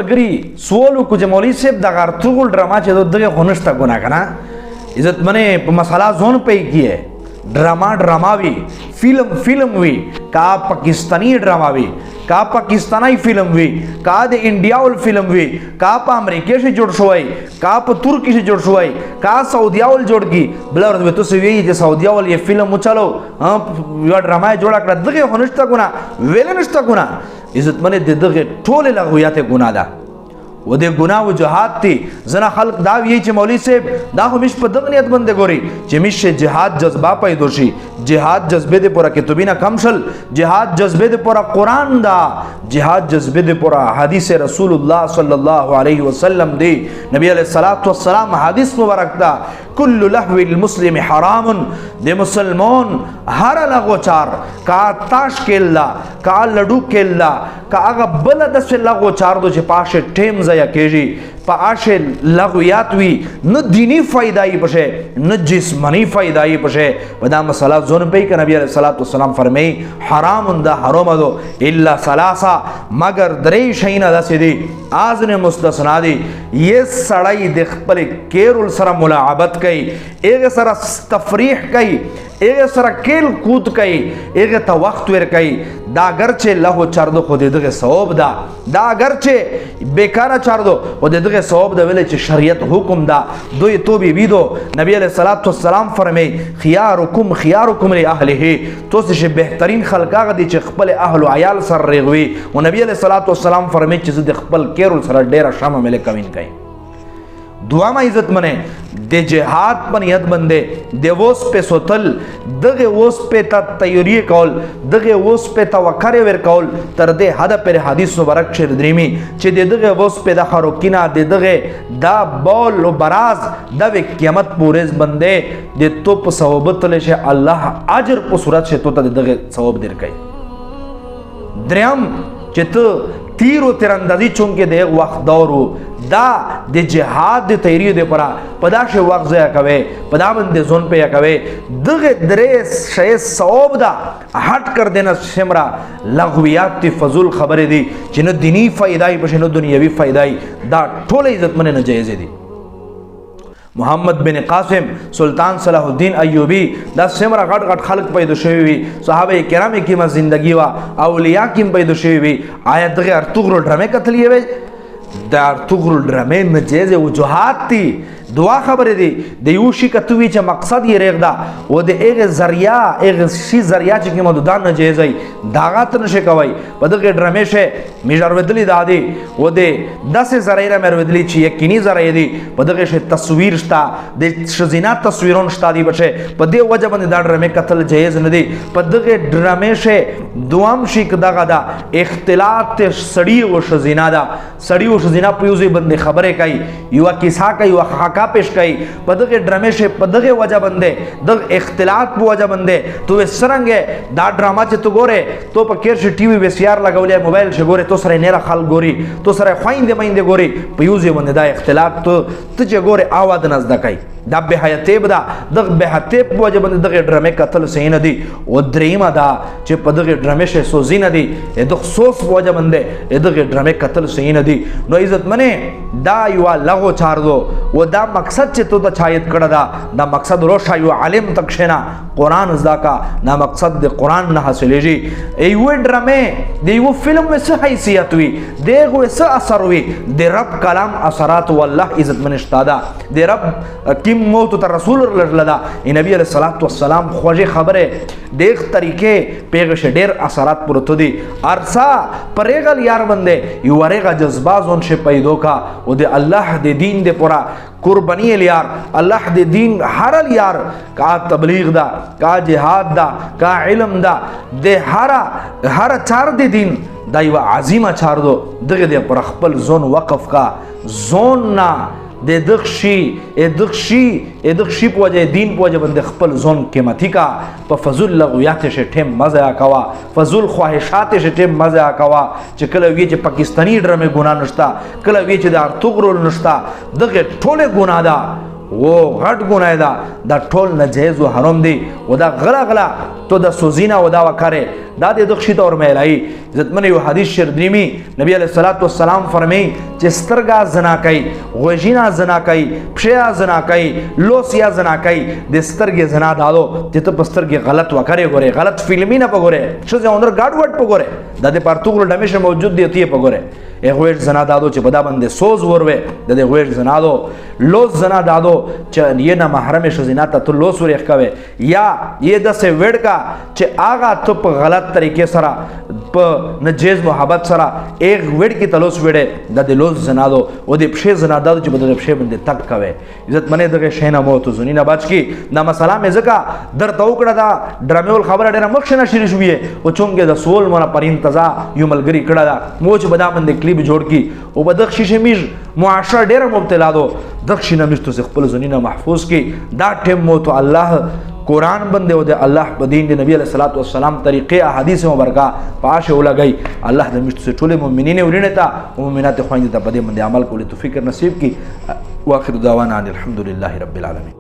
ملګری سوالو کو چې مولوی صاحب د غارتوګل ډراما چې دغه خونشته ګناه کنه عزت منه په مسله ځون پې کیه ड्रामा भी फिल्म हुई का पाकिस्तानी ड्रामा हुई का पाकिस्तानी फिल्म हुई का दे इंडिया वाल फिल्म हुई का अमेरिका से जोड़ शुआई का तुर्की से जोड़ शुआई का सऊदिया वाल जोड़ की बला तो से सऊदिया वाल ये फिल्म चलो हाँ ड्रामा जोड़ा कर दगे होनिस्ता गुना वेलनिस्ता गुना इज्जत मने दगे ठोले लगो याते गुना दा वो दे गुनाह वजहात थी जना खल्क दाव यही चे मौली से दा हमिश पर दगनियत बंदे गोरी जमिश से जिहाद जज्बा पैदोशी जिहाद जज्बे दे पूरा कितुबिना कमशल जिहाद जज्बे दे पूरा कुरान दा जिहाद जज्बे दे पूरा हदीस रसूलुल्लाह सल्लल्लाहु अलैहि वसल्लम दे नबी अलैहि सलातो वस्सलाम हदीस मुबारक दा कुल्लु लहविल मुस्लिम हरामुन दे मुसलमान हर लगो चार का ताश केल्ला का लडू केल्ला का आगा बलद से लगो चार दो जे पाशे टेम या केजी पाशे लगुयात हुई न दीनी फायदाई पशे न जिस्मनी फायदाई पशे बदा मसला जोन पे का नबी अलैहि सलातो वस्सलाम फरमाई हराम दा हराम दो इल्ला सलासा मगर दरे शैना दसदी आजने मुस्तसना दी ये सड़ाई देखपले केरुल सरा मुलाअबत कई एक सरा तफरीह कई एक सरा केल कूद कई एक त वक्त वर कई दा गरचे लहो चार दो खुद दगे सवाब दा गरचे बेकारा चार दो वो दगे सवाब दा वेले शरीयत हुकुम दा दो तो भी दो नबी अलैहि सलातो वस्सलाम फरमाई खियारुकुम li ahlihi तो से बेहतरीन खलका दी च खपल अहल अयाल सर रेगवी वो नबी अलैहि सलातो वस्सलाम फरमाई च द खपल केरुल सर डेरा शाम मेले कविन कई दुआ में इज्जत मने दे जिहाद पर नियत बंदे दे वोस पे सोतल दगे वोस पे ता तैयारी कौल दगे वोस पे ता वकरे वर कौल तर दे हद पर हदीस मुबारक शेर द्रीमी चे दे दगे वोस पे दा खरोकिना दे दगे दा बॉल व बराज दवे क़यामत पूरेज बंदे दे तो प सवाबत ले शे अल्लाह अजर प सूरत शे तो ता दे दगे सवाब दिर कई द्रयम चित तीरो तिरंदाजी चुनके दे वक्त दौरू दा दे जिहाद दे तैयारी दे परा पदाशे वक्त या कवे पदाबंद दे जोन पे या कवे दगे दरे शे सवाब दा हट कर देना शिमरा लघवियात ती फजूल खबरें दी जिन दीनी फायदाई पशे न दुनियावी फायदाई दा ठोले इज्जत मने न जायज़ दी मोहम्मद बिन कासिम सुल्तान सलाहुद्दीन अय्यूबी दा सिमरा गट गट खल्क पैदा शवी सहाबे किराम की जिंदगी वा औलिया की पैदा शवी आयत के अर्तुगरुल ड्रामे कतलिए वे दा अर्तुगरुल ड्रामे न जेजे वजुहात थी दुआ खबर दी देयूशी कतुवी च मकसद ये रेगदा वो दे एक जरिया एक शी जरिया च की मददान न जेजई दागात न शिकवई बदके ड्रामे शे मिजर वदली दादी वो दे 10 जराइरा मेर वदली ची यकीनी जराई दी बदके शे तस्वीर स्ता दे शजिना तस्वीरों स्ता दी बचे पदे वजह बंद दा ड्रामे कतल जेज न दी पदके ड्रामे शे दुआम शिक दागा इख्तिलात ते सड़ी वो शजिना दा सड़ी वो शजिना पयूजी बंदे खबरें कई युवा किसा कई युवा का पेश कई पदके ड्रामे से पदके वजह बंदे दग इख्तिलात पे वजह बंदे तो वे सरंगे दा ड्रामा चे तो गोरे तो पकेर से टीवी वीसीआर लगावले मोबाइल से गोरे तो सरे नेरा खाल गोरी तो सरे ख्वाइंदे माइंदे गोरी पयूजे बंदे दा इख्तिलात तो तुझे गोरे आवाद नजदा कई दा बेहतेब दा दग बेहतेब वजह बंदे दग ड्रामे कतल से नदी ओ द्रीमा दा चे पदके ड्रामे से सोजी नदी ए दग सोस वजह बंदे ए दग ड्रामे कतल से नदी नो इज्जत मने दा युवा लगो चार दो वो दा मकसद चे तो छायत कड़ा दा मकसद रोशा यू आलिम तकशेना कुरान अज़दा का ना मकसद दे कुरान ना हासिल जी ए वो ड्रामे दे वो फिल्म में से हैसियत हुई दे वो से असर हुई दे रब कलाम असरात वल्लाह इज्जत मन इस्तादा दे रब किम मौत तर रसूल लदा ए नबी अलैहि सलातो वस्सलाम खोजे खबरे देख तरीके पेगश डेर असरात पुरतो दी अरसा परेगल यार बंदे युवरेगा जज्बा जोन से पैदो का वो दे अल्लाह दे दीन दे पूरा कुर्बानी यार अल्लाह दे दीन हरल यार का तबलीग दा का जिहाद दा का इल्म दा दे हर चार दे दीन दाइवा आजीमा चार दो दगे दे पर खपल जोन वक़फ का जोन ना दे दक्षी पोजे दीन पोजे बंदे खपल जोन के मथी का प फजुल लगुयात से ठेम मजा कवा फजुल ख्वाहिशात से ठेम मजा कवा च कल वे च पाकिस्तानी ड्रामे गुनाह नष्टा कल वे च दार तुगरुल नष्टा दगे ठोले गुनाह दा و غټ ګناه ده دا ټول ناجیز او حرام دی او دا غلا تو د سوزینا او دا وکړي دا د دغشي تور ملای عزتمن یو حدیث شردریمی نبی علیہ الصلوۃ والسلام فرمایي چې سترګا زنا کوي غوژینا زنا کوي پښیا زنا کوي لوسیا زنا کوي د سترګې زنا دالو چې ته پسترګې غلط وکړي غوړي غلط فلمي نه پګوره چې اندر ګاډ وټ پګوره د دې پرتګل دمیشه موجود دی ته پګوره غویر زنا دادو چې بدا باندې سوز وروي د غویر زنا دو لوز زنا دادو چې یې نه محرم شو زنا ته لوز ورخ کوي یا یې د سه وړ کا چې آغا ته په غلط طریقې سره په نجیز محبت سره ایک وړ کی تلوس وړي د لوز زنا دو او د پښې زنا دادو چې بده پښې باندې تک کوي عزت منه دغه شینه موت زنینا بچ کی دا مسله مې ځکه در توکړه دا ډرامول خبره ډیره مخشنه شری شوې او چونګه د سول مونږه پر انتظار یو ملګری کړه دا موچ بدا باندې کلیپ جوړ کی او بدخ شیشه میش معاشره ډیره مبتلا دو دخ شینه مشتو سے خپل زنینا محفوظ کی دا ټیم مو تو الله قرآن بندے او د الله په دین د نبی علیہ الصلوۃ والسلام طریقې احادیث مبارکه پاشه ولګي الله د مشتو سے ټول مؤمنین ورینه تا او مؤمنات خويند ته په دې باندې عمل کولو توفیق نصیب کی واخر دعوانا الحمدلله رب العالمین.